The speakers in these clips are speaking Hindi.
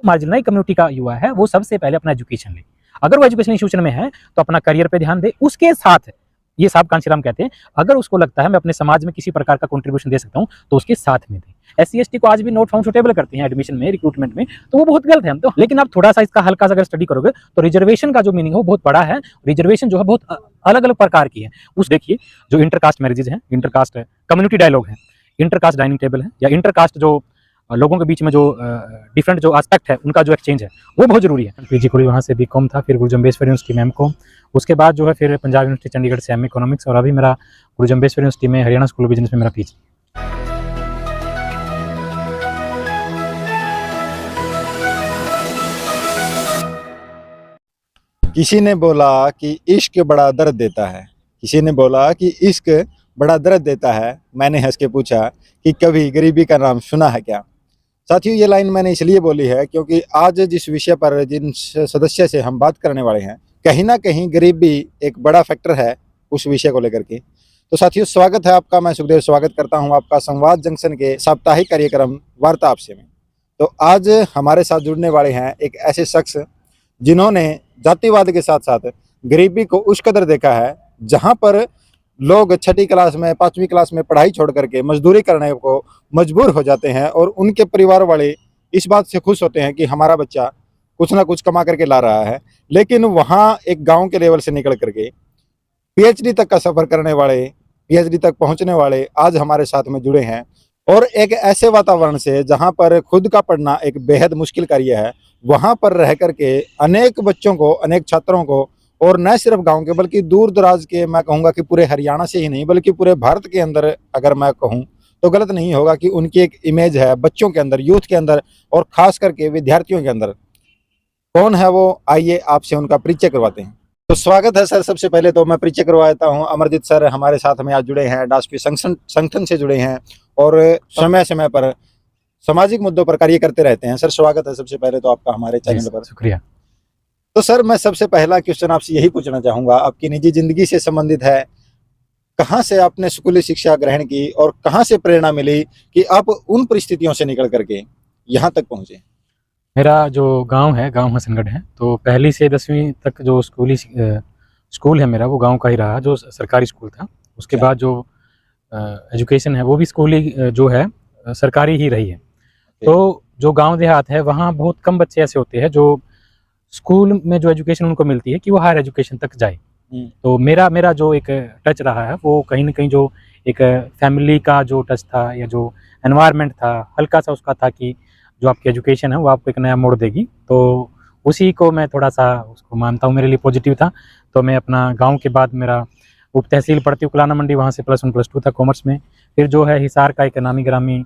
मार्जिनलाइज कम्युनिटी का युवा है वो सबसे पहले अपना एजुकेशन ले। अगर वो एजुकेशन इंस्टीट्यूशन में है तो अपना करियर पे ध्यान दे। उसके साथ ये साहब कांशीराम कहते हैं अगर उसको लगता है मैं अपने समाज में किसी प्रकार का कंट्रीब्यूशन दे सकता हूँ तो उसके साथ में दे। SC ST को आज भी नॉट फाउंड सुटेबल करते हैं एडमिशन में, रिक्रूटमेंट में, तो वो बहुत गलत है। हम तो लेकिन आप थोड़ा सा इसका हल्का सा अगर स्टडी करोगे तो रिजर्वेशन का जो मीनिंग है वो बहुत बड़ा है। रिजर्वेशन जो है बहुत अलग अलग प्रकार की है। उस देखिए जो इंटरकास्ट मैरिजेज है, इंटरकास्ट कम्युनिटी डायलॉग है, इंटरकास्ट डाइनिंग टेबल है, या इंटरकास्ट जो लोगों के बीच में जो डिफरेंट जो एस्पेक्ट है उनका जो एक्सचेंज है वो बहुत जरूरी है। PG कुली वहाँ से BCom था, फिर गुरु जम्बेश्वर यूनिवर्सिटी में MCom, उसके बाद जो है फिर पंजाब यूनिवर्सिटी चंडीगढ़ से MA इकोनॉमिक्स, और अभी मेरा गुरु जम्बेश्वर यूनिवर्सिटी में हरियाणा स्कूल ऑफ बिजनेस में मेरा PG। किसी ने बोला कि इश्क बड़ा दर्द देता है, किसी ने बोला कि इश्क बड़ा दर्द देता है। मैंने हंस के पूछा कि कभी गरीबी का नाम सुना है क्या। साथियों, ये लाइन मैंने इसलिए बोली है क्योंकि आज जिस विषय पर जिन सदस्य से हम बात करने वाले हैं, कहीं ना कहीं गरीबी एक बड़ा फैक्टर है उस विषय को लेकर के। तो साथियों, स्वागत है आपका। मैं सुखदेव स्वागत करता हूं आपका संवाद जंक्शन के साप्ताहिक कार्यक्रम वार्ता आपसे में। तो आज हमारे साथ जुड़ने वाले हैं एक ऐसे शख्स जिन्होंने जातिवाद के साथ साथ गरीबी को उस कदर देखा है जहां पर लोग छठी क्लास में, 5वीं क्लास में पढ़ाई छोड़ करके मजदूरी करने को मजबूर हो जाते हैं, और उनके परिवार वाले इस बात से खुश होते हैं कि हमारा बच्चा कुछ ना कुछ कमा करके ला रहा है। लेकिन वहाँ एक गांव के लेवल से निकल करके PhD तक का सफर करने वाले, PhD तक पहुंचने वाले आज हमारे साथ में जुड़े हैं, और एक ऐसे वातावरण से जहां पर खुद का पढ़ना एक बेहद मुश्किल कार्य है, वहां पर रह करके अनेक बच्चों को, अनेक छात्रों को, और न सिर्फ गांव के बल्कि दूर दराज के, मैं कहूँगा कि पूरे हरियाणा से ही नहीं बल्कि पूरे भारत के अंदर अगर मैं कहूँ तो गलत नहीं होगा कि उनकी एक इमेज है बच्चों के अंदर, यूथ के अंदर, और खास करके विद्यार्थियों के अंदर। कौन है वो, आइए आपसे उनका परिचय करवाते हैं। तो स्वागत है सर। सबसे पहले तो मैं परिचय करवाता हूँ। अमरजीत सर हमारे साथ में आज जुड़े हैं, डास्पी संगठन से जुड़े हैं और समय समय पर सामाजिक मुद्दों पर कार्य करते रहते हैं। सर स्वागत है सबसे पहले तो आपका हमारे चैनल पर। शुक्रिया। तो सर, मैं सबसे पहला क्वेश्चन आपसे यही पूछना चाहूँगा, आपकी निजी जिंदगी से संबंधित है। कहाँ से आपने स्कूली शिक्षा ग्रहण की और कहाँ से प्रेरणा मिली कि आप उन परिस्थितियों से निकल करके यहाँ तक पहुँचे? मेरा जो गांव है, गांव हसनगढ़ है, तो पहली से 10वीं तक जो स्कूल है मेरा वो गांव का ही रहा, जो सरकारी स्कूल था। उसके बाद जो एजुकेशन है वो भी स्कूली जो है सरकारी ही रही है। तो जो गांव देहात है वहाँ बहुत कम बच्चे ऐसे होते हैं जो स्कूल में जो एजुकेशन उनको मिलती है कि वो हायर एजुकेशन तक जाए। तो मेरा जो एक टच रहा है वो कहीं ना कहीं जो एक फैमिली का जो टच था या जो एनवायरनमेंट था हल्का सा उसका था कि जो आपकी एजुकेशन है वो आपको एक नया मोड़ देगी। तो उसी को मैं थोड़ा सा उसको मानता हूँ, मेरे लिए पॉजिटिव था। तो मैं अपना गांव के बाद मेरा उप तहसील पड़ती उकलाना मंडी, वहाँ से +1 +2 था कॉमर्स में। फिर जो है हिसार का एक नामी ग्रामी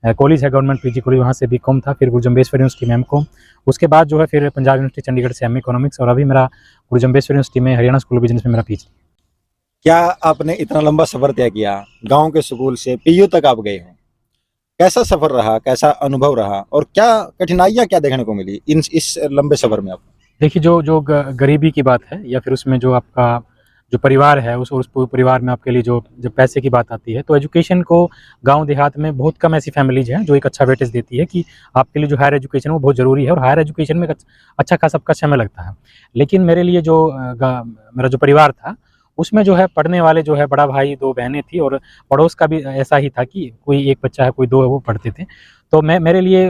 कॉलेज है गवर्नमेंट PG कुली, वहाँ से BCom था। फिर गुरु जम्बेश्वर यूनिवर्सिटी में MCom, उसके बाद जो है फिर पंजाब यूनिवर्सिटी चंडीगढ़ से MA इकोनॉमिक्स, और अभी मेरा गुरु जम्बेश्वर यूनिवर्सिटी में हरियाणा स्कूल ऑफ बिजनेस में मेरा PG। क्या आपने इतना लंबा सफर तय किया, गांव के स्कूल से PU तक आप गए हो? कैसा सफर रहा, कैसा अनुभव रहा, और क्या कठिनाइयां क्या देखने को मिली इस लंबे सफर में आपको? देखिए जो गरीबी की बात है या फिर उसमें जो आपका जो परिवार है उस परिवार में आपके लिए जो जब पैसे की बात आती है तो एजुकेशन को गांव देहात में बहुत कम ऐसी फैमिलीज हैं जो एक अच्छा वेटेज देती है कि आपके लिए जो हायर एजुकेशन है वो बहुत ज़रूरी है, और हायर एजुकेशन में अच्छा खासा सबका समय लगता है। लेकिन मेरे लिए जो मेरा जो परिवार था उसमें जो है पढ़ने वाले जो है बड़ा भाई, 2 बहनें थी, और पड़ोस का भी ऐसा ही था कि कोई एक बच्चा है, कोई 2 है, वो पढ़ते थे। तो मेरे लिए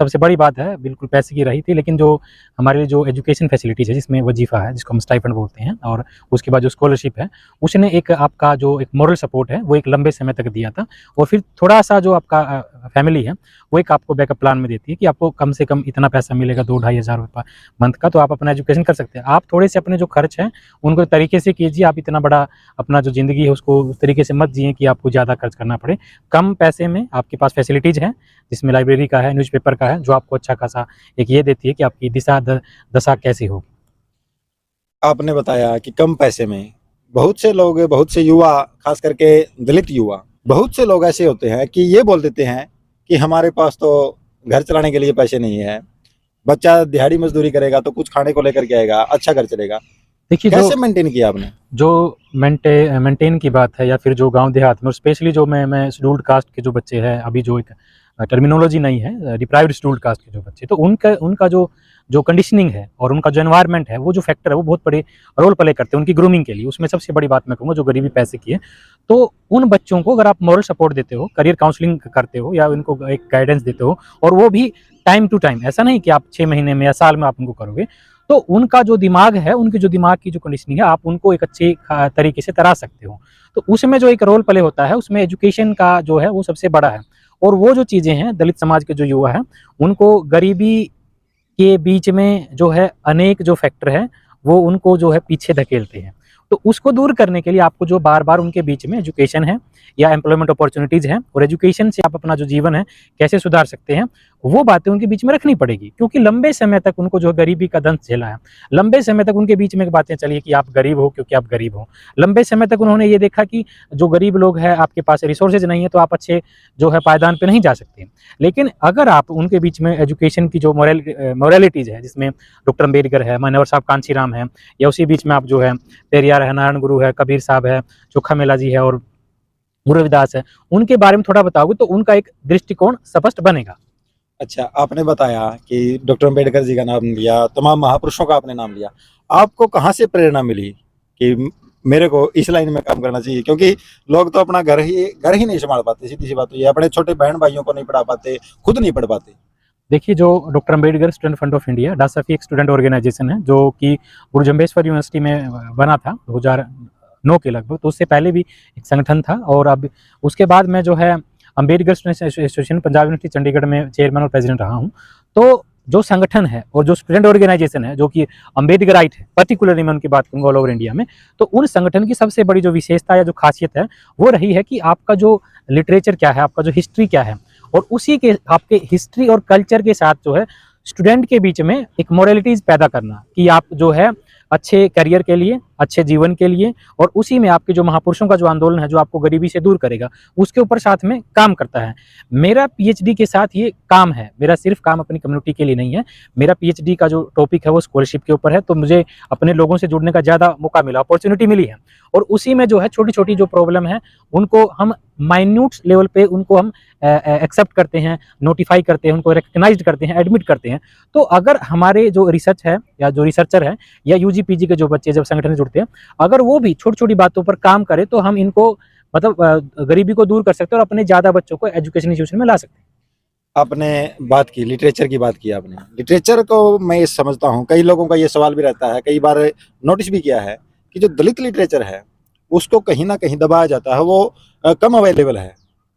सबसे बड़ी बात है बिल्कुल पैसे की रही थी, लेकिन जो हमारे लिए जो एजुकेशन फैसिलिटीज़ है जिसमें वजीफ़ा है जिसको हम स्टाइपेंड बोलते हैं, और उसके बाद जो स्कॉलरशिप है उसने एक आपका जो एक मॉरल सपोर्ट है वो एक लंबे समय तक दिया था। और फिर थोड़ा सा जो आपका फैमिली है वो एक आपको बैकअप प्लान में देती है कि आपको कम से कम इतना पैसा मिलेगा, 2-2.5 हज़ार रुपये मंथ का, तो आप अपना एजुकेशन कर सकते हैं। आप थोड़े से अपने जो खर्च हैं उनको तरीके से कीजिए, आप इतना बड़ा अपना जो ज़िंदगी है उसको उस तरीके से मत जिए कि आपको ज़्यादा खर्च करना पड़े। कम पैसे में आपके पास फैसिलिटीज़ हैं जिसमें लाइब्रेरी का है, न्यूज़पेपर का है, जो आपको अच्छा खासा एक ये देती है कि आपकी दशा कैसी होगी। आपने बताया कि कम पैसे में बहुत से लोग, बहुत से युवा, खास करके दलित युवा, बहुत से लोग ऐसे होते हैं कि ये बोल देते हैं कि हमारे पास तो घर चलाने के लिए पैसे नहीं है, बच्चा दिहाड़ी मजदूरी करेगा तो कुछ खाने को लेकर के आएगा, अच्छा घर चलेगा। देखिए कैसे मेंटेन किया आपने? जो मेंटेन की बात है या फिर जो गांव देहात में, स्पेशली जो मैं शेड्यूल्ड कास्ट के जो बच्चे हैं, अभी जो एक टर्मिनोलॉजी नहीं है, डिप्राइव्ड शेड्यूल्ड कास्ट के जो बच्चे, तो उनका उनका जो जो कंडीशनिंग है और उनका जो एनवायरनमेंट है, वो जो फैक्टर है वो बहुत बड़े रोल प्ले करते हैं उनकी ग्रूमिंग के लिए। उसमें सबसे बड़ी बात मैं कहूँगा जो गरीबी पैसे की है, तो उन बच्चों को अगर आप मॉरल सपोर्ट देते हो, करियर काउंसलिंग करते हो या उनको एक गाइडेंस देते हो, और वो भी टाइम टू टाइम, ऐसा नहीं कि आप 6 महीने में या साल में आप उनको करोगे, तो उनका जो दिमाग है, उनकी जो दिमाग की जो कंडीशनिंग है, आप उनको एक अच्छे तरीके से तरा सकते हो। तो उसमें जो एक रोल प्ले होता है, उसमें एजुकेशन का जो है वो सबसे बड़ा है। और वो जो चीज़ें हैं, दलित समाज के जो युवा हैं, उनको गरीबी के बीच में जो है अनेक जो फैक्टर है, वो उनको जो है पीछे धकेलते हैं। तो उसको दूर करने के लिए आपको जो बार-बार उनके बीच में एजुकेशन है या एम्प्लॉयमेंट अपॉर्चुनिटीज़ हैं, और एजुकेशन से आप अपना जो जीवन है कैसे सुधार सकते हैं, वो बातें उनके बीच में रखनी पड़ेगी। क्योंकि लंबे समय तक उनको जो गरीबी का दंश झेला है, लंबे समय तक उनके बीच में बातें चली है कि आप गरीब हो क्योंकि आप गरीब हो। लंबे समय तक उन्होंने ये देखा कि जो गरीब लोग हैं, आपके पास रिसोर्सेज नहीं है, तो आप अच्छे जो है पायदान पे नहीं जा सकते। लेकिन अगर आप उनके बीच में एजुकेशन की जो मोरालिटीज़ है, जिसमें डॉक्टर अम्बेडकर है, मान्यवर साहब कांशीराम है, या उसी बीच में आप जो है पेरियार है, नारायण गुरु है, कबीर साहब है, चोखा मेला जी है और गुरु रविदास है, उनके बारे में थोड़ा बताओगे तो उनका एक दृष्टिकोण स्पष्ट बनेगा। अच्छा, आपने बताया कि डॉक्टर अम्बेडकर जी का नाम लिया, तमाम महापुरुषों का आपने नाम लिया। आपको कहाँ से प्रेरणा मिली कि मेरे को इस लाइन में काम करना चाहिए? क्योंकि लोग तो अपना घर ही नहीं संभाल पाते, सीधी-सी बात तो ये है। अपने छोटे बहन-भाइयों को नहीं पढ़ा पाते, खुद नहीं पढ़ पाते। देखिए, जो doctor Ambedkar student fund of India, DASFI एक स्टूडेंट ऑर्गेनाइजेशन है जो कि गुरु जम्बेश्वर यूनिवर्सिटी में बना था 2009 के लगभग। तो उससे पहले भी एक संगठन था, और अब उसके बाद मैं जो है Ambedkar student association Punjab university Chandigarh में चेयरमैन और प्रेसिडेंट रहा हूँ। तो जो संगठन है और जो स्टूडेंट ऑर्गेनाइजेशन है, जो कि अम्बेडकराइट है, पर्टिकुलरली मैं उनकी बात करूँगा ऑल ओवर इंडिया में, तो उन संगठन की सबसे बड़ी जो विशेषता या जो खासियत है, वो रही है कि आपका जो लिटरेचर क्या है, आपका जो हिस्ट्री क्या है, और उसी के आपके हिस्ट्री और कल्चर के साथ जो है स्टूडेंट के बीच में एक मोरालिटीज़ पैदा करना कि आप जो है अच्छे करियर के लिए, अच्छे जीवन के लिए, और उसी में आपके जो महापुरुषों का जो आंदोलन है, जो आपको गरीबी से दूर करेगा, उसके ऊपर साथ में काम करता है। मेरा पीएचडी के साथ ये काम है, मेरा सिर्फ काम अपनी कम्युनिटी के लिए नहीं है। मेरा पीएचडी का जो टॉपिक है वो स्कॉलरशिप के ऊपर है, तो मुझे अपने लोगों से जुड़ने का ज़्यादा मौका मिला, अपॉर्चुनिटी मिली है, और उसी में जो है छोटी-छोटी जो प्रॉब्लम है, उनको हम माइन्यूट लेवल पे उनको हम एक्सेप्ट करते हैं, नोटिफाई करते हैं, उनको रिकॉग्नाइज्ड करते हैं, एडमिट करते हैं। तो अगर हमारे जो रिसर्च है या जो रिसर्चर है या यूजी पीजी के जो बच्चे जब संगठन से जुड़ते हैं, अगर वो भी छोटी-छोटी बातों पर काम करें, तो हम इनको मतलब गरीबी को दूर कर सकते हैं और अपने ज़्यादा बच्चों को एजुकेशन इंस्टीट्यूशन में ला सकते हैं। आपने बात की, लिटरेचर की बात की आपने। लिटरेचर को मैं ये समझता हूँ, कई लोगों का ये सवाल भी रहता है, कई बार नोटिस भी किया है कि जो दलित लिटरेचर है, उसको कहीं न कहीं दबाया जाता है, वो कम अवेलेबल है।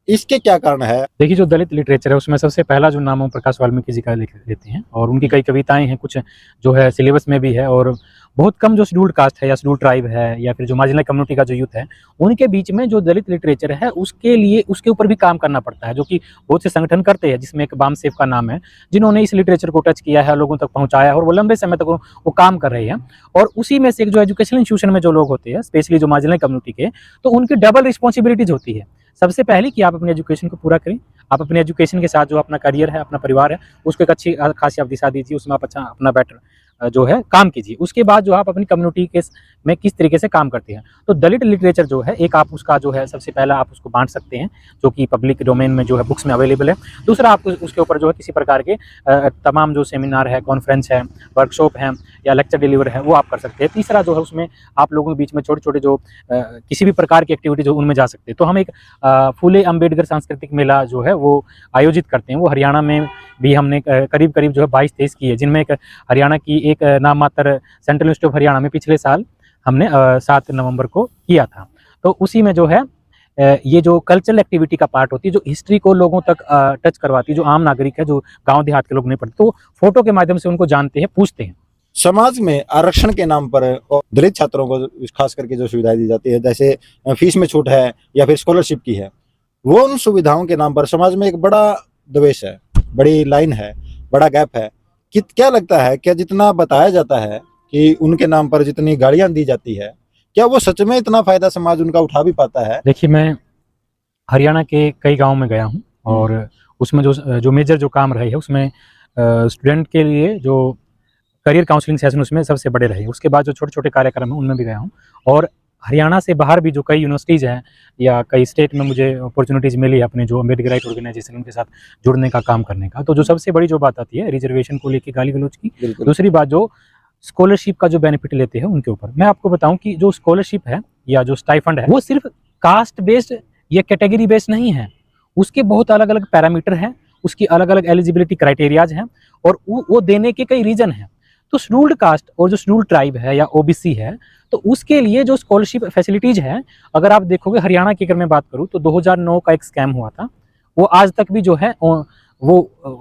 इसके क्या कारण है? देखिए, जो दलित लिटरेचर है उसमें सबसे पहला जो नाम ओम प्रकाश वाल्मीकि जी का लिख लेते हैं, और उनकी कई कविताएं हैं, कुछ जो है सिलेबस में भी है, और बहुत कम जो शेड्यूल्ड कास्ट है या शेड्यूल्ड ट्राइब है या फिर जो मार्जिनल कम्युनिटी का जो यूथ है, उनके बीच में जो दलित लिटरेचर है उसके लिए उसके ऊपर भी काम करना पड़ता है, जो कि बहुत से संगठन करते हैं, जिसमें एक बामसेफ का नाम है, जिन्होंने इस लिटरेचर को टच किया है, लोगों तक पहुँचाया है, और वो लंबे समय तक वो काम कर रहे हैं। और उसी में से एक जो एजुकेशनल इंस्टीट्यूशन में जो लोग होते हैं, स्पेशली जो मार्जिनल कम्युनिटी के, तो उनकी डबल रिस्पॉन्सिबिलिटीज होती है। सबसे पहले कि आप अपने एजुकेशन को पूरा करें, आप अपने एजुकेशन के साथ जो अपना करियर है, अपना परिवार है, उसको एक अच्छी खासी आप दिशा दीजिए, उसमें आप अच्छा अपना बेटर जो है काम कीजिए। उसके बाद जो आप अपनी कम्युनिटी के में किस तरीके से काम करते हैं, तो दलित लिटरेचर जो है, एक आप उसका जो है सबसे पहला आप उसको बांट सकते हैं, जो कि पब्लिक डोमेन में जो है बुक्स में अवेलेबल है। दूसरा, आप उसके ऊपर जो है किसी प्रकार के तमाम जो सेमिनार है, कॉन्फ्रेंस है, वर्कशॉप है या लेक्चर डिलीवर है, वो आप कर सकते हैं। तीसरा जो है, उसमें आप लोगों के बीच में छोटे-छोटे जो किसी भी प्रकार की एक्टिविटी जो उनमें जा सकते हैं। तो हम एक फूले अम्बेडकर सांस्कृतिक मेला जो है वो आयोजित करते हैं। वो हरियाणा में भी हमने करीब-करीब जो है 22-23 की है, जिनमें एक हरियाणा की एक नाम मात्र सेंट्रल यूनिवर्सिटी ऑफ हरियाणा में पिछले साल हमने 7 नवंबर को किया था। तो उसी में जो है ये जो कल्चरल एक्टिविटी का पार्ट होती है, जो हिस्ट्री को लोगों तक टच करवाती है, जो आम नागरिक है, जो गाँव देहात के लोग नहीं पढ़ते, तो फोटो के माध्यम से उनको जानते हैं, पूछते हैं। समाज में आरक्षण के नाम पर दलित छात्रों को खास करके जो सुविधाएं दी जाती है, जैसे फीस में छूट है या फिर स्कॉलरशिप की है, वो उन सुविधाओं के नाम पर समाज में एक बड़ा द्वेष है, बड़ी लाइन है, बड़ा गैप है। कि क्या लगता है, क्या जितना बताया जाता है कि उनके नाम पर जितनी गाड़ियां दी जाती है, क्या वो सच में इतना फायदा समाज उनका उठा भी पाता है? देखिए, मैं हरियाणा के कई गाँव में गया हूँ, और उसमें जो मेजर जो काम रहे है, उसमें स्टूडेंट के लिए जो करियर काउंसलिंग सेशन उसमें सबसे बड़े रहे। उसके बाद जो छोटे-छोटे कार्यक्रम हैं, उनमें भी गया हूँ, और हरियाणा से बाहर भी जो कई यूनिवर्सिटीज़ हैं या कई स्टेट में मुझे अपॉर्चुनिटीज़ मिली अपने जो अम्बेडकर राइट ऑर्गेनाइजेशन उनके साथ जुड़ने का काम करने का। तो जो सबसे बड़ी जो बात आती है रिजर्वेशन को लेके गाली गलौज की, बिल्कुल। दूसरी बात जो स्कॉलरशिप का जो बेनिफिट लेते हैं उनके ऊपर। मैं आपको बताऊं कि जो स्कॉलरशिप है या जो स्टाइफंड है वो सिर्फ कास्ट बेस्ड या कैटेगरी बेस्ड नहीं है, उसके बहुत अलग अलग पैरामीटर हैं, उसकी अलग अलग एलिजिबिलिटी क्राइटेरियाज हैं और वो देने के कई रीजन हैं। तो शेड्यूल्ड कास्ट और जो शेड्यूल्ड ट्राइब है या ओबीसी है, तो उसके लिए जो स्कॉलरशिप फैसिलिटीज है, अगर आप देखोगे हरियाणा की अगर मैं बात करूं तो 2009 का एक स्कैम हुआ था, वो आज तक भी जो है वो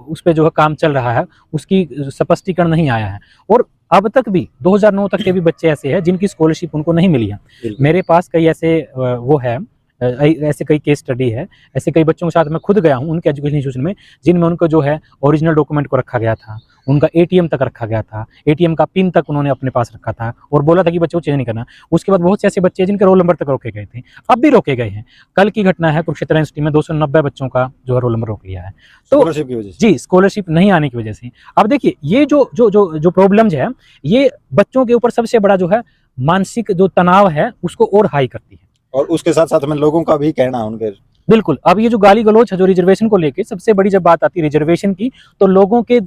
उस पर जो है काम चल रहा है, उसकी स्पष्टीकरण नहीं आया है। और अब तक भी 2009 तक के भी बच्चे ऐसे हैं जिनकी स्कॉलरशिप उनको नहीं मिली है। मेरे पास कई ऐसे वो है, ऐसे कई केस स्टडी है, ऐसे कई बच्चों के साथ मैं खुद गया हूं उनके एजुकेशन इंस्टीट्यूशन में, जिनमें उनको जो है ओरिजिनल डॉक्यूमेंट को रखा गया था, उनका एटीएम तक रखा गया था, एटीएम का पिन तक उन्होंने अपने पास रखा था और बोला था कि बच्चों को चेंज नहीं करना। उसके बाद बहुत से ऐसे बच्चे हैं जिनके रोल नंबर तक रोके गए थे, अब भी रोके गए हैं। कल की घटना है कुरुक्षेत्र यूनिवर्सिटी में 290 बच्चों का जो है रोल नंबर रोक लिया है, तो स्कॉलरशिप की वजह से। जी स्कॉलरशिप नहीं आने की वजह से। अब देखिए ये जो जो जो जो प्रॉब्लम्स है, ये बच्चों के ऊपर सबसे बड़ा जो है मानसिक जो तनाव है उसको और हाई करती है। और उसके साथ साथ में लोगों का भी कहना उनके बिल्कुल। अब ये जो गाली गलौज है जो रिजर्वेशन को लेके, सबसे बड़ी जब बात आती है रिजर्वेशन की, तो लोगों के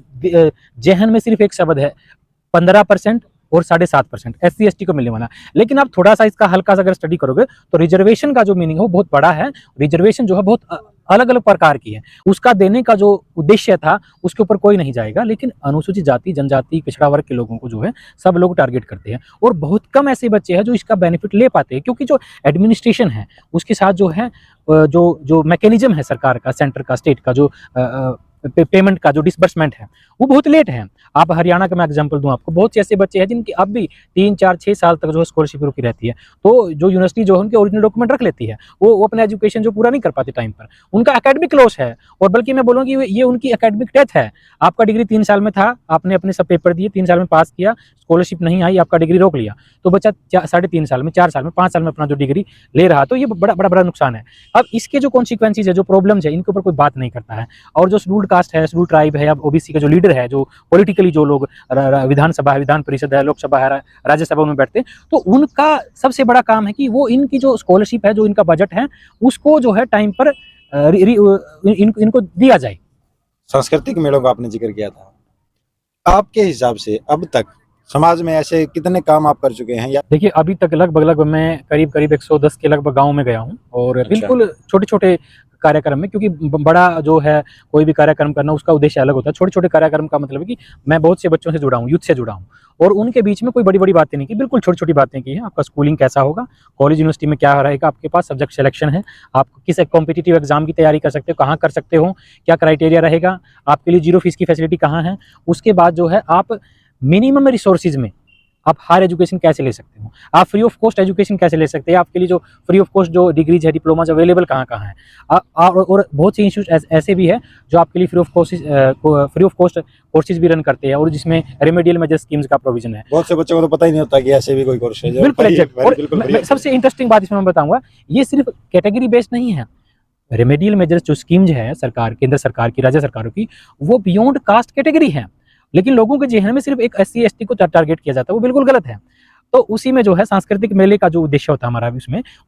जहन में सिर्फ एक शब्द है 15% और 7.5% SC ST को मिलने वाला। लेकिन आप थोड़ा सा इसका हल्का सा अगर स्टडी करोगे तो रिजर्वेशन का जो मीनिंग है वो बहुत बड़ा है। रिजर्वेशन जो है बहुत अलग अलग प्रकार की है, उसका देने का जो उद्देश्य था उसके ऊपर कोई नहीं जाएगा, लेकिन अनुसूचित जाति जनजाति पिछड़ा वर्ग के लोगों को जो है सब लोग टारगेट करते हैं और बहुत कम ऐसे बच्चे हैं जो इसका बेनिफिट ले पाते हैं, क्योंकि जो एडमिनिस्ट्रेशन है उसके साथ जो है जो जो मैकेनिज्म है सरकार का, सेंटर का, स्टेट का, जो पेमेंट का जो डिसबर्समेंट है वो बहुत लेट है। आप हरियाणा का मैं एग्जांपल दूं आपको, बहुत से ऐसे बच्चे हैं जिनकी अब भी 3, 4, 6 साल तक जो है स्कॉलरशिप रुकी रहती है, तो जो यूनिवर्सिटी जो है उनके ओरिजिनल डॉक्यूमेंट रख लेती है, वो अपना एजुकेशन जो पूरा नहीं कर पाते टाइम पर, उनका एकेडमिक लॉस है। और बल्कि मैं बोलूँ कि ये उनकी एकेडमिक डेथ है। आपका डिग्री 3 साल में था, आपने अपने सब पेपर दिए, 3 साल में पास किया, स्कॉलरशिप नहीं आई, आपका डिग्री रोक लिया, तो बच्चा 3.5 साल में, 4 साल में, 5 साल में अपना जो डिग्री ले रहा, तो ये बड़ा बड़ा बड़ा नुकसान है। अब इसके जो कॉन्सिक्वेंसेज है, जो प्रॉब्लम्स है, इनके ऊपर कोई बात नहीं करता है। और जो शेड्यूल्ड कास्ट है, शेड्यूल्ड ट्राइब है या ओबीसी का जो लीडर है, जो पॉलिटिकली जो लोग विधानसभा है, विधान परिषद है, लोकसभा है, राज्यसभा में बैठते हैं, तो उनका सबसे बड़ा काम है कि वो इनकी जो स्कॉलरशिप है, जो इनका बजट है, उसको जो है टाइम पर इनको दिया जाए। सांस्कृतिक मेलों का आपने जिक्र किया था, आपके हिसाब से अब तक समाज में ऐसे कितने काम आप कर चुके हैं? या देखिए अभी तक लगभग मैं करीब 110 के लगभग गाँव में गया हूँ और अच्छा। बिल्कुल छोटे छोटे कार्यक्रम में, क्योंकि बड़ा जो है कोई भी कार्यक्रम करना उसका उद्देश्य अलग होता है। छोटे छोटे कार्यक्रम का मतलब है कि मैं बहुत से बच्चों से जुड़ा हूँ, यूथ से जुड़ा हूँ, और उनके बीच में कोई बड़ी बड़ी बातें नहीं की, बिल्कुल छोटी छोटी बातें की हैं। आपका स्कूलिंग कैसा होगा, कॉलेज यूनिवर्सिटी में क्या रहेगा, आपके पास सब्जेक्ट सिलेक्शन है, आप किस कॉम्पिटिटिव एग्जाम की तैयारी कर सकते हो, कहाँ कर सकते हो, क्या क्राइटेरिया रहेगा, आपके लिए 0 फीस की फैसिलिटी कहाँ है। उसके बाद जो है आप मिनिमम रिसोर्सेज में आप हायर एजुकेशन कैसे ले सकते हो, आप फ्री ऑफ कॉस्ट एजुकेशन कैसे ले सकते हैं, आपके लिए जो फ्री ऑफ कॉस्ट जो डिग्रीज है, डिप्लोमाज अवेलेबल कहाँ कहाँ है। और बहुत से इंस्टीट्यूट ऐसे भी है जो आपके लिए फ्री ऑफ कॉस्ट कोर्सेज भी रन करते हैं और जिसमें रेमेडियल मेजर स्कीम्स का प्रोविजन है। बहुत से बच्चों को तो पता ही नहीं होता कि ऐसे भी कोई कोर्स है। बिल्कुल एग्जैक्ट। और सबसे इंटरेस्टिंग बात इसमें मैं बताऊंगा, ये सिर्फ कैटेगरी बेस्ड नहीं है। रेमेडियल मेजर्स जो स्कीम्स है सरकार, केंद्र सरकार की, राज्य सरकारों की, वो बियॉन्ड कास्ट कैटेगरी है, लेकिन लोगों के जहन में सिर्फ एक SC ST को टारगेट किया जाता है, वो बिल्कुल गलत है। तो उसी में जो है सांस्कृतिक मेले का जो उद्देश्य होता है हमारा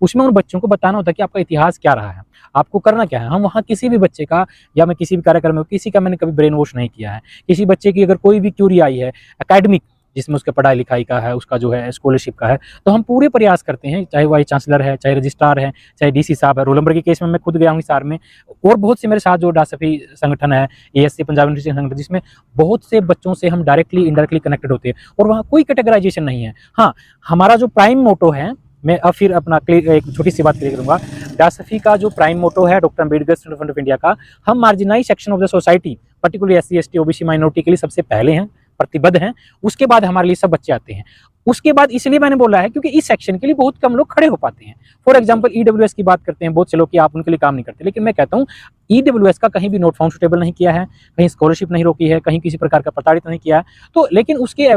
उसमें उन बच्चों को बताना होता है कि आपका इतिहास क्या रहा है, आपको करना क्या है। हम वहाँ किसी भी बच्चे का या मैं किसी भी कार्यक्रम में किसी का मैंने कभी ब्रेन वॉश नहीं किया है। किसी बच्चे की अगर कोई भी क्यूरी आई है एकेडमिक, जिसमें उसके पढ़ाई लिखाई का है, उसका जो है स्कॉलरशिप का है, तो हम पूरे प्रयास करते हैं, चाहे वाइस चांसलर है, चाहे रजिस्ट्रार है, चाहे DC साहब है। रोल नंबर के केस में मैं खुद गया हूँ हिसार में, और बहुत से मेरे साथ जो डासफी संगठन है, ASC पंजाब यूनिवर्सिटी संगठन, जिसमें बहुत से बच्चों से हम डायरेक्टली इनडायरेक्टली कनेक्टेड होते हैं और वहाँ कोई कैटेगराइजेशन नहीं है। हाँ, हमारा जो प्राइम मोटो है, मैं अब फिर अपना एक छोटी सी बात क्लियर करूंगा, डासफी का जो प्राइम मोटो है doctor Ambedkar student front of India का, हम marginalise section of the society particularly SC ST OBC minority के लिए सबसे पहले हैं, प्रतिबद्ध हैं, उसके बाद हमारे लिए सब बच्चे आते हैं। उसके बाद इसलिए मैंने बोला है क्योंकि इस सेक्शन के लिए बहुत कम लोग खड़े हो पाते हैं। फॉर एग्जांपल EWS की बात करते हैं बहुत से लोग कि आप उनके लिए काम नहीं करते, लेकिन मैं कहता हूँ EWS का कहीं भी नोट फाउंड सुटेबल नहीं किया है, कहीं स्कॉलरशिप नहीं रोकी है, कहीं किसी प्रकार का प्रताड़ित नहीं किया है। तो लेकिन उसके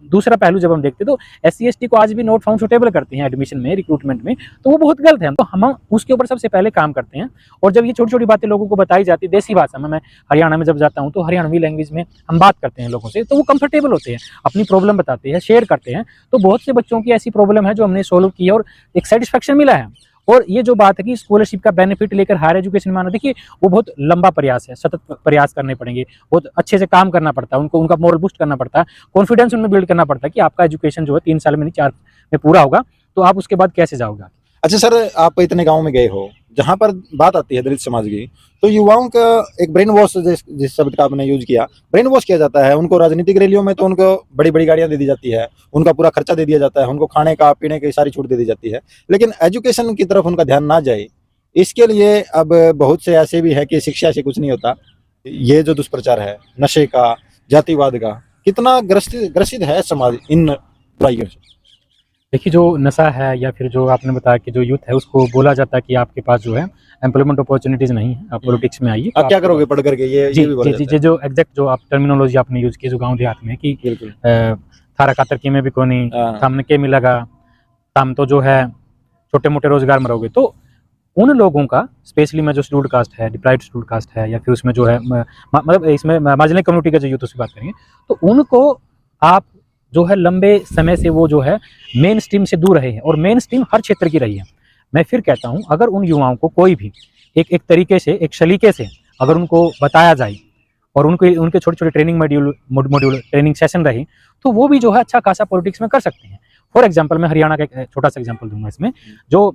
दूसरा पहलू जब हम देखते तो SC ST को आज भी नोट फाउंड सुटेबल करते हैं एडमिशन में, रिक्रूटमेंट में, तो वो बहुत गलत है। तो हम उसके ऊपर सबसे पहले काम करते हैं। और जब ये छोटी छोटी बातें लोगों को बताई जाती है देसी भाषा में, मैं हरियाणा में जब जाता हूँ तो हरियाणवी लैंग्वेज में हम बात करते हैं लोगों से, तो वो कंफर्टेबल होते हैं, अपनी प्रॉब्लम बताते हैं, शेयर करते हैं तो बहुत से बच्चों की ऐसी प्रॉब्लम है जो हमने सोल्व की है और एक सेटिस्फेक्शन मिला है। और ये जो बात है कि स्कॉलरशिप का बेनिफिट लेकर हायर एजुकेशन में आना, देखिए वो बहुत लंबा प्रयास है, सतत प्रयास करने पड़ेंगे, बहुत अच्छे से काम करना पड़ता है, उनको उनका मोरल बूस्ट करना पड़ता है, कॉन्फिडेंस उनमें बिल्ड करना पड़ता है कि आपका एजुकेशन जो है 3 साल में नहीं 4 में पूरा होगा, तो आप उसके बाद कैसे जाओगे। अच्छा सर, आप इतने गांव में गए हो जहां पर बात आती है दलित समाज की, तो युवाओं का एक ब्रेन वॉश, जिस शब्द का आपने यूज किया, ब्रेन वॉश किया जाता है। उनको राजनीतिक रैलियों में तो उनको बड़ी बड़ी गाड़ियां दे दी जाती है, उनका पूरा खर्चा दे दिया जाता है, उनको खाने का पीने की सारी छूट दे दी जाती है, लेकिन एजुकेशन की तरफ उनका ध्यान ना जाए। इसके लिए अब बहुत से ऐसे भी है कि शिक्षा से कुछ नहीं होता। ये जो दुष्प्रचार है नशे का, जातिवाद का, कितना ग्रसित है समाज इन बुराइयों से। देखिए जो नशा है या फिर जो आपने बताया कि जो यूथ है उसको बोला जाता है कि आपके पास जो है एम्प्लॉयमेंट अपॉर्चुनिटीज नहीं है, आप पॉलिटिक्स में आइए। आप क्या करोगे पढ़ करके, ये भी बोला जी जाता है। जो एग्जैक्ट जो आप टर्मिनोलॉजी आपने यूज की जो गांव देहात में कि बिल्कुल। थारा खातर की में भी कोनी हाँ। हमने के मिलेगा, हम तो जो है छोटे मोटे रोजगार में रहोगे। तो उन लोगों का स्पेशली में जो शेड्यूल्ड कास्ट है, डिप्राइव्ड शेड्यूल्ड कास्ट है, या फिर उसमें जो है मतलब इसमें मार्जिनल कम्युनिटी का जो यूथ उसकी बात करेंगे, तो उनको आप जो है लंबे समय से वो जो है मेन स्ट्रीम से दूर रहे हैं, और मेन स्ट्रीम हर क्षेत्र की रही है। मैं फिर कहता हूं, अगर उन युवाओं को कोई भी एक तरीके से, एक सलीके से अगर उनको बताया जाए और उनके छोटे छोटे ट्रेनिंग मॉड्यूल ट्रेनिंग सेशन रहे, तो वो भी जो है अच्छा खासा पॉलिटिक्स में कर सकते हैं। फॉर एग्जाम्पल मैं हरियाणा का एक छोटा सा एग्जाम्पल दूंगा इसमें। जो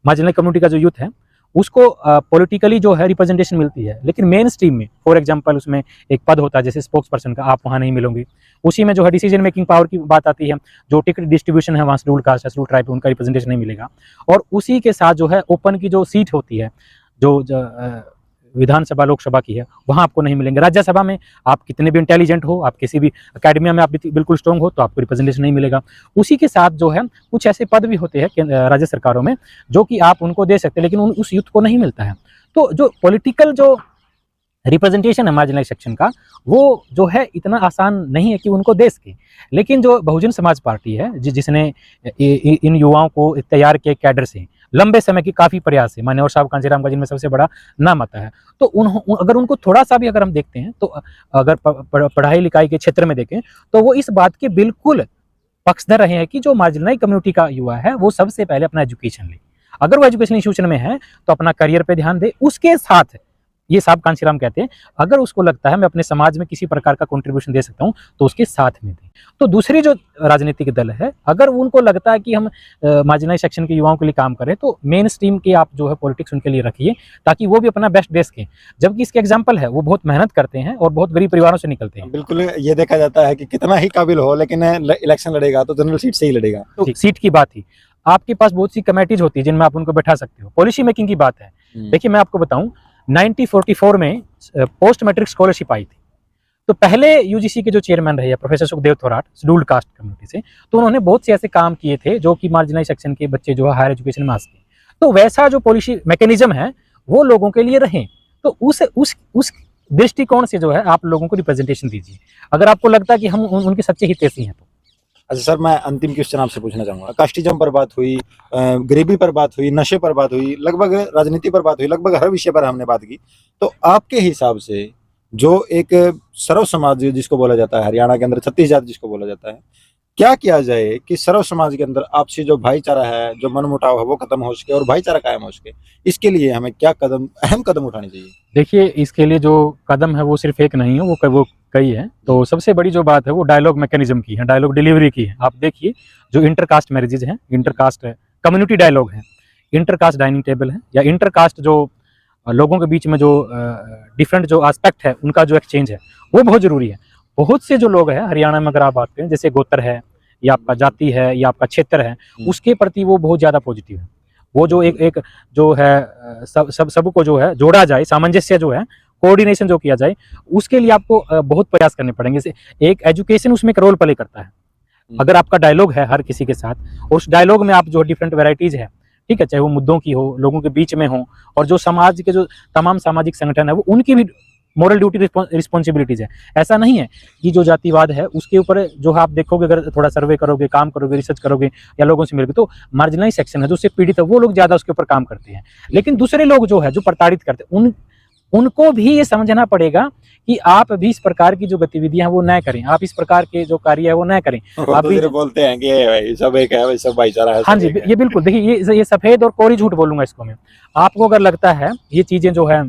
मार्जिनल कम्युनिटी का जो यूथ है उसको पॉलिटिकली जो है रिप्रेजेंटेशन मिलती है, लेकिन मेन स्ट्रीम में फॉर एग्जांपल उसमें एक पद होता है जैसे स्पोक्स पर्सन का, आप वहाँ नहीं मिलोगे। उसी में जो है डिसीजन मेकिंग पावर की बात आती है, जो टिकट डिस्ट्रीब्यूशन है वहाँ शेड्यूल्ड कास्ट है, शेड्यूल्ड ट्राइब है, उनका रिप्रेजेंटेशन नहीं मिलेगा। और उसी के साथ जो है ओपन की जो सीट होती है, जो विधानसभा लोकसभा की है, वहाँ आपको नहीं मिलेंगे। राज्यसभा में आप कितने भी इंटेलिजेंट हो, आप किसी भी अकेडमिया में आप बिल्कुल स्ट्रॉन्ग हो, तो आपको रिप्रेजेंटेशन नहीं मिलेगा। उसी के साथ जो है कुछ ऐसे पद भी होते हैं राज्य सरकारों में जो कि आप उनको दे सकते हैं, लेकिन उस यूथ को नहीं मिलता है। तो जो पॉलिटिकल जो रिप्रेजेंटेशन है मार्जिनलाइज सेक्शन का, वो जो है इतना आसान नहीं है कि उनको दे सके। लेकिन जो बहुजन समाज पार्टी है जिसने इन युवाओं को तैयार किए कैडर से लंबे समय की काफ़ी प्रयास है, मान्यवर साहब कांजीराम का जिनमें सबसे बड़ा नाम आता है, तो अगर उनको थोड़ा सा भी अगर हम देखते हैं, तो अगर पढ़ाई लिखाई के क्षेत्र में देखें, तो वो इस बात के बिल्कुल पक्षधर रहे हैं कि जो मार्जिनलाइज कम्युनिटी का युवा है वो सबसे पहले अपना एजुकेशन ले। अगर वो एजुकेशन इंस्टीट्यूशन में है तो अपना करियर पे ध्यान दे। उसके साथ ये साहब कांशीराम कहते हैं, अगर उसको लगता है मैं अपने समाज में किसी प्रकार का कंट्रीब्यूशन दे सकता हूं, तो उसके साथ में दें। तो दूसरी जो राजनीतिक दल है, अगर उनको लगता है कि हम मार्जिनलाइज सेक्शन के युवाओं के लिए काम करें, तो मेन स्ट्रीम के आप जो है पॉलिटिक्स उनके लिए रखिए, ताकि वो भी अपना बेस्ट दे सकें। जबकि इसके एग्जाम्पल है, वो बहुत मेहनत करते हैं और बहुत गरीब परिवारों से निकलते हैं। बिल्कुल, ये देखा जाता है कि कितना ही काबिल हो, लेकिन इलेक्शन लड़ेगा तो जनरल सीट से ही लड़ेगा। तो सीट की बात ही, आपके पास बहुत सी कमेटीज होती है जिनमें आप उनको बैठा सकते हो। पॉलिसी मेकिंग की बात है, देखिए मैं आपको बताऊं, 1944 में पोस्ट मैट्रिक स्कॉलरशिप आई थी, तो पहले यूजीसी के जो चेयरमैन रहे professor Sukhdev Thorat, scheduled caste community से, तो उन्होंने बहुत से ऐसे काम किए थे जो कि मार्जिनलाइज सेक्शन के बच्चे जो है हायर एजुकेशन में आ सके। तो वैसा जो पॉलिसी मैकेनिज्म है वो लोगों के लिए रहे। तो उस दृष्टिकोण से जो है आप लोगों को रिप्रेजेंटेशन दीजिए, अगर आपको लगता है कि हम उनके सच्चे हितैषी हैं तो। अच्छा सर, मैं अंतिम क्वेश्चन आपसे पूछना चाहूंगा। कास्टिज्म पर बात हुई, गरीबी पर बात हुई, नशे पर बात हुई, लगभग राजनीति पर बात हुई, लगभग हर विषय पर हमने बात की। तो आपके हिसाब से जो एक सर्व समाज जिसको बोला जाता है, हरियाणा के अंदर 36 जाति जिसको बोला जाता है, क्या किया जाए कि सर्व समाज के अंदर आपसी जो भाईचारा है, जो मनमुटाव है, वो खत्म हो सके और भाईचारा कायम हो सके? इसके लिए हमें क्या अहम कदम उठाने चाहिए? देखिए, इसके लिए जो कदम है वो सिर्फ एक नहीं है, वो कई है। तो सबसे बड़ी जो बात है वो डायलॉग मैकेनिज्म की है, डायलॉग डिलीवरी की है। आप देखिए, जो इंटरकास्ट मैरिजेज हैं, इंटरकास्ट कम्युनिटी डायलॉग है, इंटरकास्ट डाइनिंग टेबल है, या इंटरकास्ट जो लोगों के बीच में जो डिफरेंट जो एस्पेक्ट है उनका जो एक्सचेंज है, वो बहुत जरूरी है। बहुत से जो लोग हैं हरियाणा में, अगर आप बात करें, जैसे गोत्र है या आपका जाति है या आपका क्षेत्र है, उसके प्रति वो बहुत ज़्यादा पॉजिटिव है। वो जो एक जो है सबको जो है जोड़ा जाए, सामंजस्य जो है, कोऑर्डिनेशन जो किया जाए, उसके लिए आपको बहुत प्रयास करने पड़ेंगे। जैसे एक एजुकेशन उसमें एक रोल प्ले करता है। अगर आपका डायलॉग है हर किसी के साथ, और उस डायलॉग में आप जो डिफरेंट वेराइटीज है, ठीक है, चाहे वो मुद्दों की हो, लोगों के बीच में हो, और जो समाज के जो तमाम सामाजिक संगठन है वो उनकी भी मोरल ड्यूटी रिस्पॉन्सिबिलिटीज है। ऐसा नहीं है कि जो जातिवाद है उसके ऊपर जो आप देखोगे, अगर थोड़ा सर्वे करोगे, काम करोगे, रिसर्च करोगे या लोगों से मिलोगे, तो मार्जिनलाइज सेक्शन है जो उससे पीड़ित है, वो लोग ज्यादा उसके ऊपर काम करते हैं। लेकिन दूसरे लोग जो है, जो प्रताड़ित करते हैं, उनको भी ये समझना पड़ेगा कि आप भी इस प्रकार की जो गतिविधियां हैं वो न करें, आप इस प्रकार के जो कार्य है वो न करें। वो आप तो भी सिर्फ बोलते हैं कि भाई सब एक है, भाई सब भाईचारा है, हाँ सब जी, एक है। ये बिल्कुल देखिए, ये सफेद और कोरी झूठ बोलूंगा इसको मैं। आपको अगर लगता है ये चीजें जो है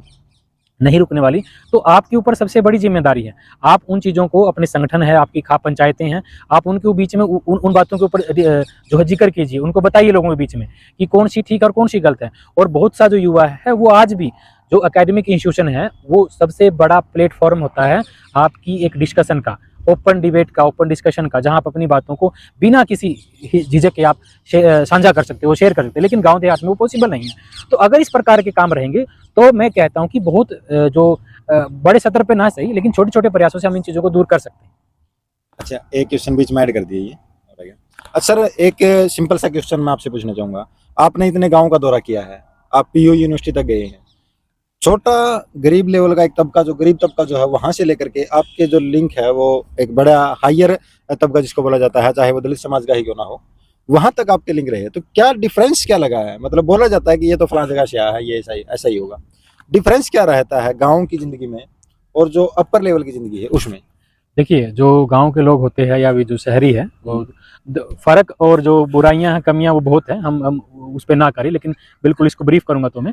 नहीं रुकने वाली, तो आपके ऊपर सबसे बड़ी जिम्मेदारी है। आप उन चीज़ों को, अपने संगठन है, आपकी खाप पंचायतें हैं, आप उनके बीच में उन बातों के ऊपर जो है जिक्र कीजिए, उनको बताइए लोगों के बीच में कि कौन सी ठीक और कौन सी गलत है। और बहुत सा जो युवा है वो आज भी जो एकेडमिक इंस्टीट्यूशन है वो सबसे बड़ा प्लेटफॉर्म होता है आपकी एक डिस्कशन का, ओपन डिबेट का, ओपन डिस्कशन का, जहाँ आप अपनी बातों को बिना किसी झिझक के आप साझा कर सकते हो, शेयर कर सकते हो। लेकिन गांव देहात में वो पॉसिबल नहीं है। तो अगर इस प्रकार के काम रहेंगे तो मैं कहता हूं कि बहुत जो बड़े स्तर पे ना सही, लेकिन छोटे छोटे प्रयासों से हम इन चीज़ों को दूर कर सकते हैं। अच्छा, एक क्वेश्चन बीच में ऐड कर दिए ये। अच्छा सर, एक सिंपल सा क्वेश्चन मैं आपसे पूछना चाहूँगा। आपने इतने गाँव का दौरा किया है, आप पीयू यूनिवर्सिटी तक गए हैं। छोटा गरीब लेवल का एक तबका, जो गरीब तबका जो है, वहाँ से लेकर के आपके जो लिंक है वो एक बड़ा हायर तबका जिसको बोला जाता है, चाहे वो दलित समाज का ही क्यों ना हो, वहाँ तक आपके लिंक रहे। तो क्या डिफरेंस क्या लगा है? मतलब बोला जाता है कि ये तो फलां जगह से आया है, ये ऐसा ही होगा। डिफरेंस क्या रहता है गाँव की ज़िंदगी में और जो अपर लेवल की ज़िंदगी है उसमें? देखिए, जो गांव के लोग होते हैं या भी जो शहरी है, वो फ़र्क और जो बुराइयां हैं, कमियां वो बहुत हैं। हम उस पर ना करें, लेकिन बिल्कुल इसको ब्रीफ करूंगा तो मैं।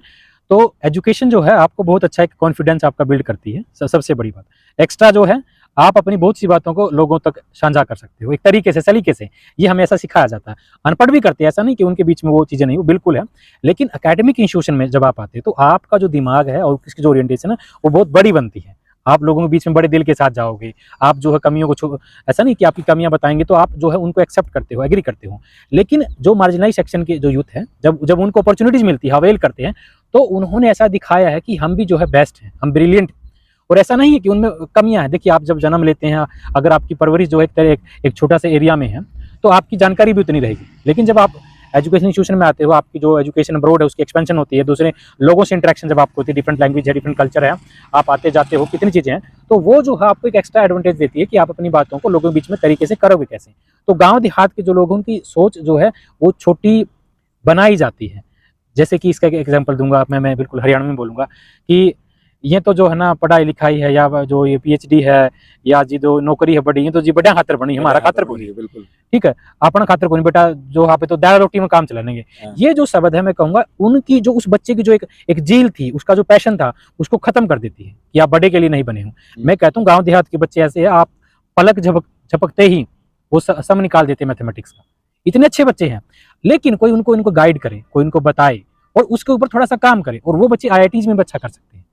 तो एजुकेशन जो है आपको बहुत अच्छा एक कॉन्फिडेंस आपका बिल्ड करती है, सबसे बड़ी बात। एक्स्ट्रा जो है, आप अपनी बहुत सी बातों को लोगों तक साझा कर सकते हो एक तरीके से, सलीके से। ये हमें ऐसा सिखाया जाता है। अनपढ़ भी करते हैं, ऐसा नहीं कि उनके बीच में वो चीज़ें नहीं, वो बिल्कुल है। लेकिन एकेडमिक इंस्टीट्यूशन में जब आप आते हैं तो आपका जो दिमाग है और इसकी जो ओरिएंटेशन है वो बहुत बड़ी बनती है। आप लोगों के बीच में बड़े दिल के साथ जाओगे। आप जो है कमियों को ऐसा नहीं कि आपकी कमियां बताएंगे तो आप जो है उनको एक्सेप्ट करते हो, एग्री करते हो। लेकिन जो मार्जिनलाइज सेक्शन के जो यूथ है, जब उनको अपॉर्चुनिटीज मिलती है, अवेल करते हैं, तो उन्होंने ऐसा दिखाया है कि हम भी जो है बेस्ट हैं, हम ब्रिलियंट। और ऐसा नहीं है कि उनमें कमियां हैं। देखिए, आप जब जन्म लेते हैं, अगर आपकी परवरिश जो है एक छोटा सा एरिया में है, तो आपकी जानकारी भी उतनी रहेगी। लेकिन जब आप एजुकेशन इंस्टीट्यूशन में आते हो, आपकी जो एजुकेशन ब्रॉड है उसकी एक्सपेंशन होती है, दूसरे लोगों से इंटरेक्शन जब आपको होती है, डिफरेंट लैंग्वेज है, डिफरेंट कल्चर है, आप आते जाते हो, कितनी चीज़ें हैं, तो वो जो है आपको एक एक्स्ट्रा एडवांटेज देती है कि आप अपनी बातों को लोगों के बीच में तरीके से करोगे कैसे। तो गाँव देहात के जो लोग, उनकी सोच जो है वो छोटी बनाई जाती है। जैसे कि इसका एक एग्जांपल दूंगा मैं बिल्कुल हरियाणा में बोलूँगा कि ये तो जो है ना पढ़ाई लिखाई है, या जो ये पीएचडी है, या जी जो नौकरी है बड़ी, ये तो जी बड़ा खातर बनी, हमारा खातर को नहीं, बिल्कुल ठीक है, अपना खातर को नहीं बेटा, जो यहाँ पे तो दाल रोटी में काम चलाएंगे। ये जो शब्द है, मैं कहूँगा उनकी जो, उस बच्चे की जो एक जील थी, उसका जो पैशन था, उसको खत्म कर देती है कि आप बड़े के लिए नहीं बने हो। मैं कहता हूँ गाँव देहात के बच्चे ऐसे है, आप पलक झपकते ही वो सम निकाल देते हैं मैथमेटिक्स का। इतने अच्छे बच्चे हैं, लेकिन कोई उनको गाइड करे, कोई उनको बताए और उसके ऊपर थोड़ा सा काम करे, और वो बच्चे IITs में भी अच्छा कर सकते हैं।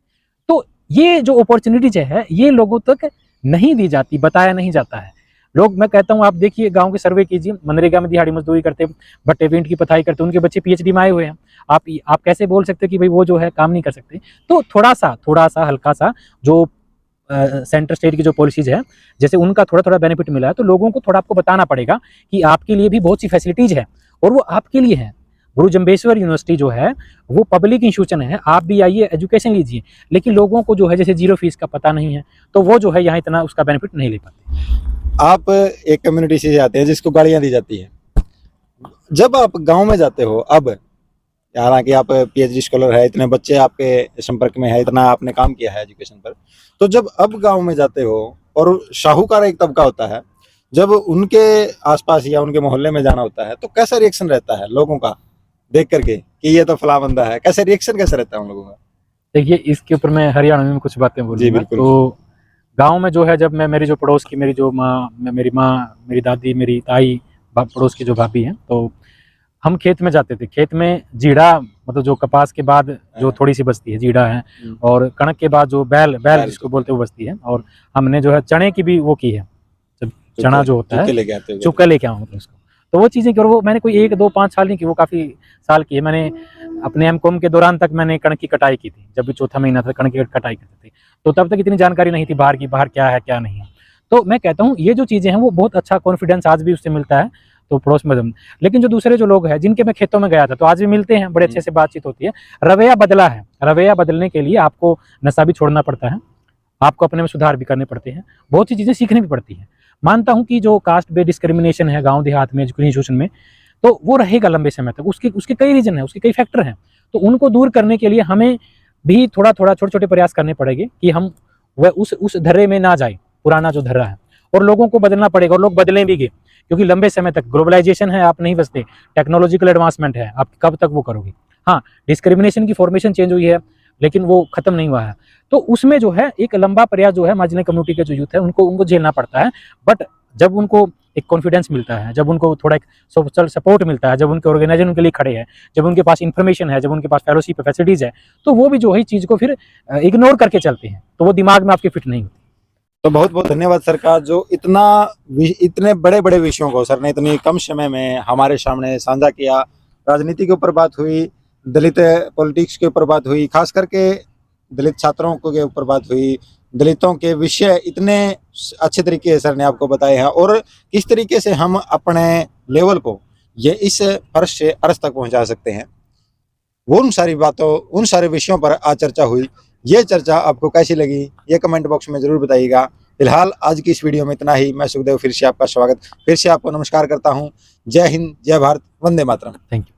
तो ये जो अपॉर्चुनिटीज है, ये लोगों तक नहीं दी जाती, बताया नहीं जाता है। लोग, मैं कहता हूँ, आप देखिए गांव के सर्वे कीजिए, मनरेगा में दिहाड़ी मजदूरी करते, भट्टे पेंट की पथाई करते, उनके बच्चे PhD में आए हुए हैं। आप कैसे बोल सकते हो कि भाई वो जो है काम नहीं कर सकते? तो थोड़ा सा हल्का सा जो सेंटर स्टेट की जो पॉलिसीज है, जैसे उनका थोड़ा बेनिफिट मिला है, तो लोगों को थोड़ा आपको बताना पड़ेगा कि आपके लिए भी बहुत सी फैसिलिटीज है और वो आपके लिए है। गुरु जम्बेश्वर यूनिवर्सिटी जो है वो पब्लिक इंस्टीट्यूशन है, आप भी आइए, एजुकेशन लीजिए। लेकिन लोगों को जो है जैसे 0 फीस का पता नहीं है, तो वो जो है यहाँ इतना उसका बेनिफिट नहीं ले पाते। आप एक कम्युनिटी से आते हैं जिसको गालियां दी जाती हैं। जब आप गांव में जाते हो, अब हालांकि आप PhD स्कॉलर है, इतने बच्चे आपके संपर्क में है, इतना आपने काम किया है एजुकेशन पर, तो जब अब गांव में जाते हो और शाहूकार एक तबका होता है, जब उनके आसपास या उनके मोहल्ले में जाना होता है, तो कैसा रिएक्शन रहता है लोगों का देख करके कि ये तो फला बंदा है? कैसे रिएक्शन कैसे रहता है उन लोगों का? देखिए, इसके ऊपर मैं हरियाणा में कुछ बातें बोलूँगा। तो गांव में जो है, जब मैं, मेरी जो पड़ोस की, मेरी माँ, मेरी दादी, मेरी ताई, पड़ोस की जो भाभी हैं, तो हम खेत में जाते थे। खेत में जीड़ा, मतलब जो कपास के बाद जो थोड़ी सी बचती है, जीड़ा है, और कणक के बाद जो बैल जिसको बोलते हैं वो बचती है। और हमने जो है चने की भी वो की है, जब चना जो होता है चुक्का लेके आऊँ, मतलब उसको, तो वो चीज़ें, और वो मैंने कोई 1, 2, 5 साल नहीं की, वो काफ़ी साल की है। मैंने अपने MCOM के दौरान तक मैंने कणक की कटाई की थी, जब भी चौथा महीना था कणक की कटाई करते थे, तो तब तक इतनी जानकारी नहीं थी बाहर क्या है क्या नहीं है। तो मैं कहता हूँ ये जो चीज़ें हैं वो बहुत अच्छा कॉन्फिडेंस आज भी उससे मिलता है, तो पड़ोस में। लेकिन जो दूसरे जो लोग हैं जिनके मैं खेतों में गया था, तो आज भी मिलते हैं, बड़े अच्छे से बातचीत होती है। रवैया बदला है, रवैया बदलने के लिए आपको नशा भी छोड़ना पड़ता है, आपको अपने में सुधार भी करने पड़ते हैं, बहुत सी चीज़ें सीखनी भी पड़ती हैं। मानता हूँ कि जो कास्ट बेस्ड डिस्क्रिमिनेशन है गाँव देहात में एजुकेशन इंस्टीट्यूशन में, तो वो रहेगा लंबे समय तक। उसके कई रीजन है, उसके कई फैक्टर हैं, तो उनको दूर करने के लिए हमें भी थोड़ा थोड़ा छोटे छोटे प्रयास करने पड़ेंगे कि हम वह उस धर्रे में ना जाए, पुराना जो धर्रा है, और लोगों को बदलना पड़ेगा, और लोग बदलें भी, क्योंकि लंबे समय तक ग्लोबलाइजेशन है, आप नहीं बचते, टेक्नोलॉजिकल एडवांसमेंट है, आप कब तक वो करोगे। हाँ, डिस्क्रिमिनेशन की फॉर्मेशन चेंज हुई है, लेकिन वो खत्म नहीं हुआ है। तो उसमें जो है एक लंबा प्रयास जो है मार्जिनल कम्युनिटी के जो यूथ है उनको झेलना पड़ता है। बट जब उनको एक कॉन्फिडेंस मिलता है, जब उनको थोड़ा एक सोशल सपोर्ट मिलता है, जब उनके ऑर्गेनाइजेशन उनके लिए खड़े हैं, जब उनके पास इन्फॉर्मेशन है, जब उनके पास फेलोशिप फैसिलिटीज है, तो वो भी जो है चीज़ को फिर इग्नोर करके चलते हैं, तो वो दिमाग में आपके फिट नहीं होती। तो बहुत बहुत धन्यवाद सर का, जो इतने बड़े बड़े विषयों को सर ने इतनी कम समय में हमारे सामने साझा किया। राजनीति के ऊपर बात हुई, दलित पॉलिटिक्स के ऊपर बात हुई, खास करके दलित छात्रों के ऊपर बात हुई, दलितों के विषय इतने अच्छे तरीके से सर ने आपको बताए हैं, और किस तरीके से हम अपने लेवल को ये इस फर्श से अर्श तक पहुंचा सकते हैं, वो उन सारी बातों, उन सारे विषयों पर आज चर्चा हुई। ये चर्चा आपको कैसी लगी ये कमेंट बॉक्स में जरूर बताइएगा। फिलहाल आज की इस वीडियो में इतना ही। मैं सुखदेव फिर से आपका नमस्कार करता हूँ। जय हिंद, जय भारत, वंदे मातरम। Thank you.